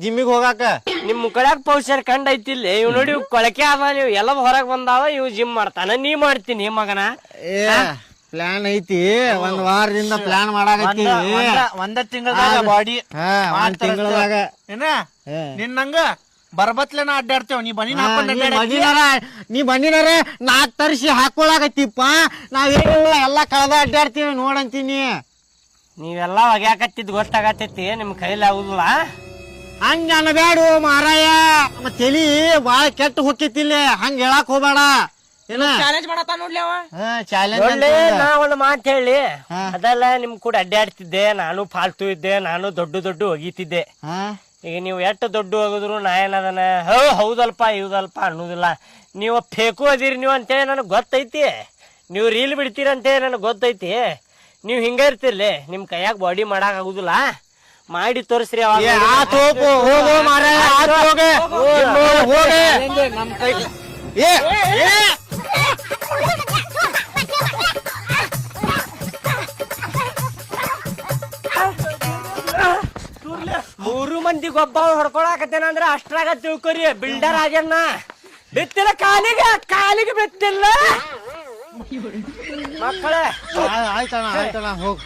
ಜಿಮ್ಮಿಗೆ ಹೋಗಾಕ. ನಿಮ್ ಮುಕ್ಕಳ್ಯಾಗ ಪೌಷರ್ ಕಂಡ್ ಐತಿಲ್ಲ ಇವ್ ನೋಡಿ ಕೊಳಕೆ ಅದ ನೀವು ಎಲ್ಲ ಹೊರಗ್ ಬಂದಾವ ಇವ್ ಜಿಮ್ ಮಾಡ್ತಾನ ನೀ ಮಾಡ್ತೀನಿ ಮಗನ. ಪ್ಲಾನ್ ಐತಿ, ಒಂದ್ ವಾರದಿಂದ ಪ್ಲಾನ್ ಮಾಡಾಕತ್ತೀವಿ. ಒಂದ ತಿಂಗಳದಾಗ ಬಾಡಿ ಒಂದ್ ತಿಂಗಳದಾಗ ಏನ ನಿನ್ನಂಗ ಬರ್ಬತ್ಲೆನ ಅಡ್ಡಾಡ್ತೇವ. ನೀ ಬನ್ನಿ ನೀ ಬಂದಿನಾರ ನಾಕ್ ತರಿಸಿ ಹಾಕೊಳಕತ್ತಿಪ್ಪ. ನಾವೇನಿಲ್ಲ ಎಲ್ಲಾ ಕಳೆದ ಅಡ್ಡಾಡ್ತೀವಿ ನೋಡಂತೀನಿ. ನೀವೆಲ್ಲಾ ಒಗ್ಯಾಕತ್ತಿದ್ ಗೊತ್ತಾಗತ್ತೈತಿ, ನಿಮ್ ಕೈಲಿ ಆಗುದಿಲ್ಲ. ಹಂಗ ಅನ್ಬ್ಯಾಡು ಮಾರಾಯ, ತಲಿ ಬಾಳ ಕೆಟ್ಟ ಹೊಕ್ಕಿತ್ತಿಲ್ಲ. ಹಂಗ ಹೇಳಾಕ್ ಹೋಗ್ಬೇಡ. ಚಾಲೆಂಜ್ ಮಾಡತ್ತ ನೋಡ್ಲಿ ಅವ. ಚಾಲೆಂಜ್ ನಾ ಒಂದ್ ಮಾತು ಹೇಳಿ, ಅದೆಲ್ಲ ನಿಮ್ ಕೂಡ ಅಡ್ಡಾಡ್ತಿದ್ದೆ, ನಾನು ಫಾಲ್ತು ಇದ್ದೆ, ನಾನು ದೊಡ್ಡ ಒಗಿತಿದ್ದೆ. ಈಗ ನೀವು ಎಷ್ಟು ದೊಡ್ಡ ಹೋಗಿದ್ರು ನಾ ಏನದನ ಹೌದಲ್ಪ ಇವ್ದಲ್ಪ ಅನ್ನೋದಿಲ್ಲ. ನೀವು ಫೇಕು ಅದಿರಿ ನೀವು ಅಂತೇಳಿ ನನಗೆ ಗೊತ್ತೈತಿ. ನೀವು ರೀಲ್ ಬಿಡ್ತೀರ ಅಂತೇಳಿ ನನಗೆ ಗೊತ್ತೈತಿ. ನೀವು ಹಿಂಗ ಇರ್ತಿರ್ಲಿ, ನಿಮ್ ಕೈಯಾಗ ಬಾಡಿ ಮಾಡಕ್ ಆಗುದಿಲ್ಲ. ಮಾಡಿ ತೋರಿಸ್ರಿ. ನಮ್ ಕೈ ಮೂರು ಮಂದಿ ಗೊಬ್ಬ ಹೊಡ್ಕೊಳಕತ್ತೇನಂದ್ರ ಅಷ್ಟ್ರಾಗ ತಿಳ್ಕೊರಿ. ಬಿಲ್ಡರ್ ಆಗ್ಯಾನ. ಬಿತ್ತಿಲ್ಲ ಕಾಲಿಗೆ ಬಿತ್ತಿಲ್ಲ ಮಕ್ಕಳೇ. ಆಯ್ತಣ್ಣ ಹೋಗ್.